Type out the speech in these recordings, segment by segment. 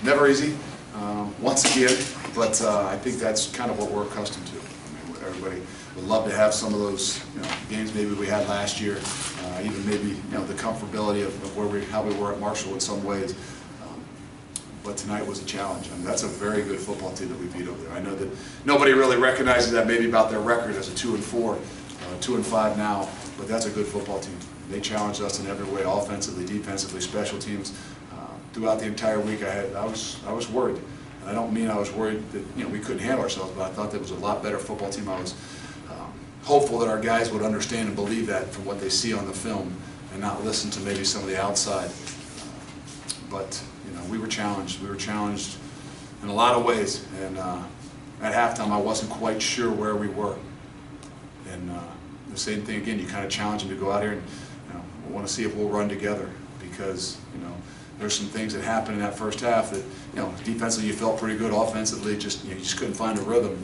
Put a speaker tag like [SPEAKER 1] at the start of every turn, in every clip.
[SPEAKER 1] never easy, once again, but I think that's kind of what we're accustomed to. I mean, everybody would love to have some of those games maybe we had last year, even maybe the comfortability of how we were at Marshall in some ways. But tonight was a challenge. I mean, that's a very good football team that we beat over there. I know that nobody really recognizes that maybe about their record as a 2-4, 2-5 now, but that's a good football team. They challenged us in every way, offensively, defensively, special teams. Throughout the entire week, I was worried. And I don't mean I was worried that we couldn't handle ourselves, but I thought that was a lot better football team. I was hopeful that our guys would understand and believe that from what they see on the film, and not listen to maybe some of the outside. But we were challenged. We were challenged in a lot of ways, and at halftime I wasn't quite sure where we were. And the same thing again. You kind of challenge them to go out here and want to see if we'll run together, because there's some things that happened in that first half that defensively you felt pretty good, offensively you just couldn't find a rhythm.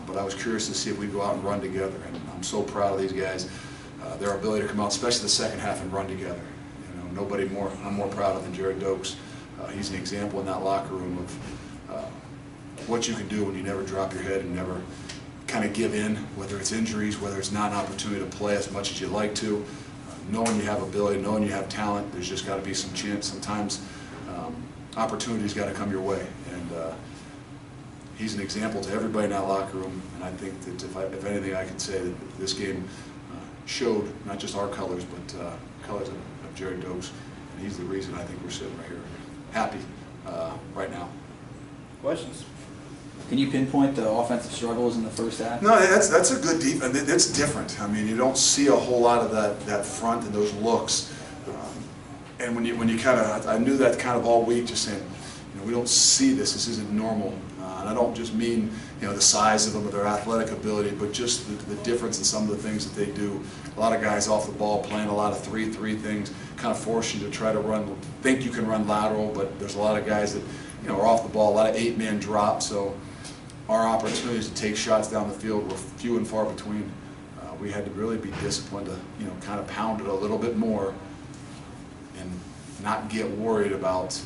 [SPEAKER 1] But I was curious to see if we'd go out and run together, and I'm so proud of these guys, their ability to come out, especially the second half, and run together. Nobody I'm more proud of than Jared Dokes. He's an example in that locker room of what you can do when you never drop your head and never kind of give in, whether it's injuries, whether it's not an opportunity to play as much as you'd like to. Knowing you have ability, knowing you have talent, there's just got to be some chance. Sometimes opportunities got to come your way, and he's an example to everybody in that locker room. And I think that if anything, I can say that this game showed not just our colors, but colors of Jared Dokes, and he's the reason I think we're sitting right here, happy right now.
[SPEAKER 2] Questions?
[SPEAKER 3] Can you pinpoint the offensive struggles in the first half?
[SPEAKER 1] No, that's a good defense. It's different. I mean, you don't see a whole lot of that front and those looks. And when you kind of, I knew that kind of all week, just saying, we don't see this. This isn't normal. And I don't just mean the size of them or their athletic ability, but just the difference in some of the things that they do. A lot of guys off the ball playing a lot of 3-3 things, kind of force you to try to run, think you can run lateral, but there's a lot of guys that are off the ball, a lot of 8-man drop. So our opportunities to take shots down the field were few and far between. We had to really be disciplined to kind of pound it a little bit more and not get worried about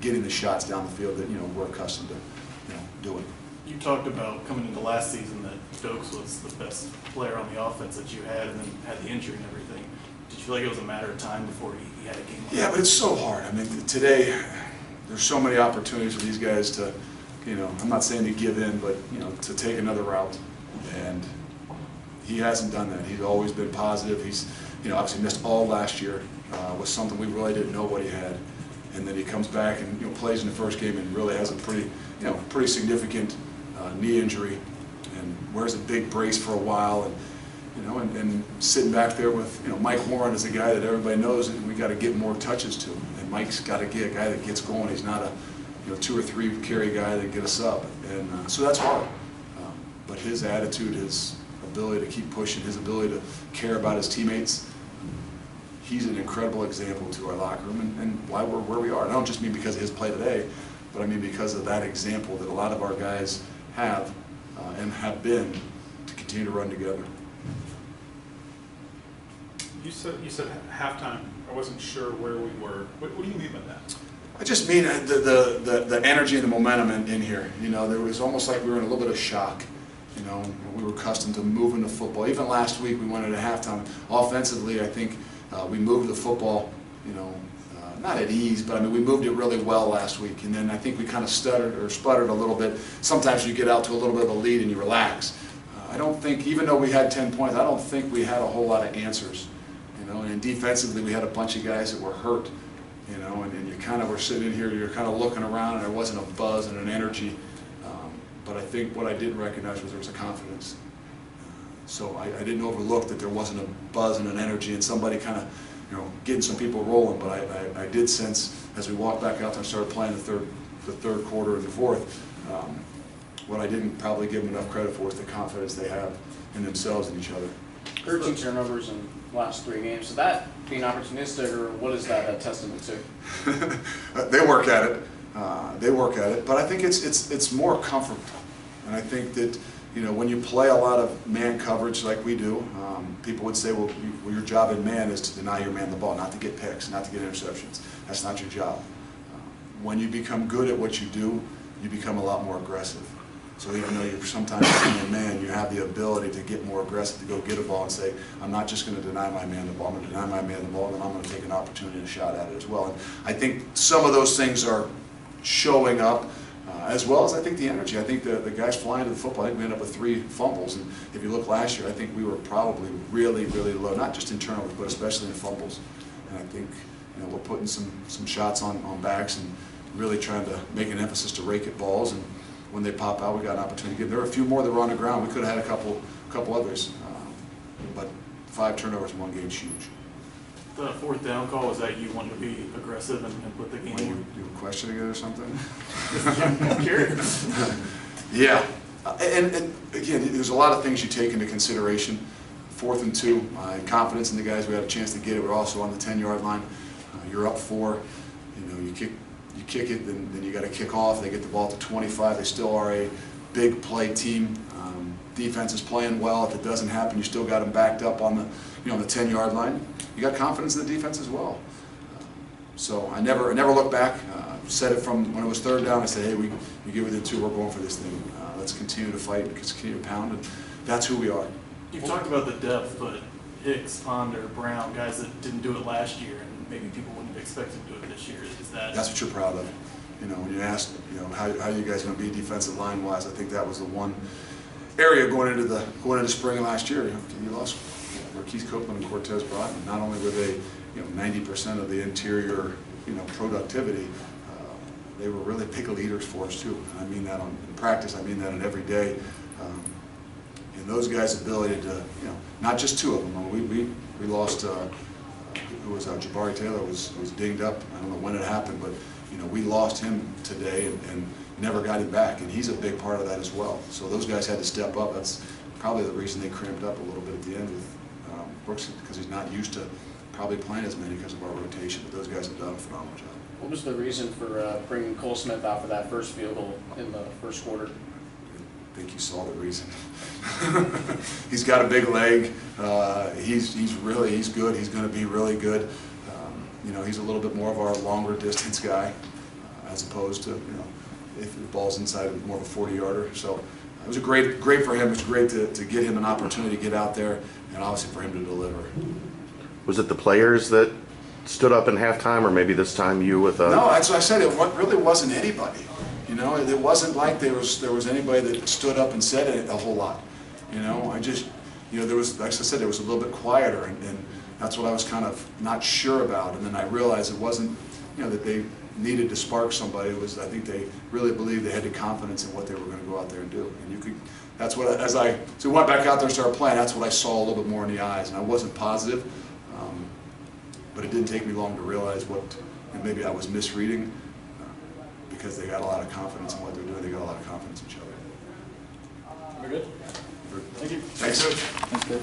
[SPEAKER 1] getting the shots down the field that we're accustomed to doing.
[SPEAKER 4] You talked about coming into last season that Dokes was the best player on the offense that you had, and then had the injury and everything. Did you feel like it was a matter of time before he had a game like that?
[SPEAKER 1] Yeah, but it's so hard. I mean, today there's so many opportunities for these guys to, I'm not saying to give in, but to take another route, and he hasn't done that. He's always been positive. He's obviously missed all last year, was something we really didn't know what he had, and then he comes back and plays in the first game and really has a pretty significant knee injury, and wears a big brace for a while, and sitting back there with Mike Warren is a guy that everybody knows and we got to get more touches to, and Mike's got to get a guy that gets going. He's not a 2 or 3 carry guy that get us up, and so that's hard. But his attitude, his ability to keep pushing, his ability to care about his teammates, he's an incredible example to our locker room and why we're where we are. And I don't just mean because of his play today, but I mean because of that example that a lot of our guys have and have been to continue to run together.
[SPEAKER 5] You said halftime. I wasn't sure where we were. What do you mean by that?
[SPEAKER 1] I just mean the energy and the momentum in here. There was almost like we were in a little bit of shock. We were accustomed to moving the football. Even last week we went into halftime. Offensively, I think we moved the football, not at ease, but I mean we moved it really well last week. And then I think we kind of stuttered or sputtered a little bit. Sometimes you get out to a little bit of a lead and you relax. I don't think, even though we had 10 points, I don't think we had a whole lot of answers. And defensively we had a bunch of guys that were hurt. And you kind of were sitting in here, you're kind of looking around, and there wasn't a buzz and an energy. But I think what I didn't recognize was there was a confidence. So I didn't overlook that there wasn't a buzz and an energy and somebody kind of, getting some people rolling. But I did sense as we walked back out there and started playing the third quarter and the fourth, what I didn't probably give them enough credit for is the confidence they have in themselves and each other.
[SPEAKER 2] 13 turnovers in the last 3 games. So that being opportunistic, or what is that a testament to?
[SPEAKER 1] They work at it. But I think it's more comfortable. And I think that when you play a lot of man coverage like we do, people would say, well, your job in man is to deny your man the ball, not to get picks, not to get interceptions. That's not your job. when you become good at what you do, you become a lot more aggressive. So even though you're sometimes a man, you have the ability to get more aggressive, to go get a ball and say, I'm not just going to deny my man the ball, I'm going to deny my man the ball, and then I'm going to take an opportunity to shot at it as well. And I think some of those things are showing up, as well as I think the energy. I think the guys flying to the football, I think we ended up with 3 fumbles. And if you look last year, I think we were probably really, really low, not just in turnovers, but especially in fumbles. And I think we're putting some shots on backs and really trying to make an emphasis to rake at balls. And when they pop out, we got an opportunity to get. There were a few more that were on the ground. We could have had a couple others, but 5 turnovers in one game is huge.
[SPEAKER 4] The 4th down call, was that you wanting to be aggressive and put the game
[SPEAKER 1] When
[SPEAKER 4] on?
[SPEAKER 1] you questioning it or something?
[SPEAKER 4] I'm curious.
[SPEAKER 1] Yeah, and again, there's a lot of things you take into consideration. 4th and 2, confidence in the guys. We had a chance to get it. We're also on the 10-yard line. You're up 4. You kick it, then you got to kick off. They get the ball to 25. They still are a big play team. Defense is playing well. If it doesn't happen, you still got them backed up on the on the 10-yard line. You got confidence in the defense as well. So I never look back. Said it from when it was 3rd down. I said, hey, we get within 2. We're going for this thing. Let's continue to fight. Let's continue to pound. And that's who we are.
[SPEAKER 4] You've talked about the depth, but Hicks, Ponder, Brown, guys that didn't do it last year, and maybe people wouldn't have expected to do it this year. Is that?
[SPEAKER 1] That's what you're proud of. When you asked, how are you guys going to be defensive line wise? I think that was the one area going into spring last year. You lost Keith Copeland and Cortez Broughton. Not only were they 90% of the interior productivity, they were really big leaders for us too. And I mean that in practice. I mean that in every day. And those guys' ability to not just 2 of them. We lost. Who was Jabari Taylor was dinged up. I don't know when it happened, but we lost him today and never got him back, and he's a big part of that as well. So those guys had to step up. That's probably the reason they cramped up a little bit at the end with Brooks, because he's not used to probably playing as many because of our rotation. But those guys have done a phenomenal job.
[SPEAKER 2] What was the reason for bringing Cole Smith out for that first field goal in the first quarter?
[SPEAKER 1] I think you saw the reason. He's got a big leg. He's good. He's going to be really good. He's a little bit more of our longer distance guy, as opposed to if the ball's inside of more of a 40-yarder. So it was great for him. It was great to get him an opportunity to get out there, and obviously for him to deliver.
[SPEAKER 6] Was it the players that stood up in halftime, or maybe this time you with a...
[SPEAKER 1] No, that's what I said. It really wasn't anybody. It wasn't like there was anybody that stood up and said it a whole lot. I just, there was, like I said, there was a little bit quieter, and that's what I was kind of not sure about. And then I realized it wasn't, that they needed to spark somebody. It was, I think they really believed they had the confidence in what they were going to go out there and do. And that's what, so we went back out there and started playing, that's what I saw a little bit more in the eyes. And I wasn't positive, but it didn't take me long to realize and maybe I was misreading, because they got a lot of confidence in what they're doing. They got a lot of confidence in each other.
[SPEAKER 2] We're good. Thank you.
[SPEAKER 1] Thanks.
[SPEAKER 3] Thanks, Coach.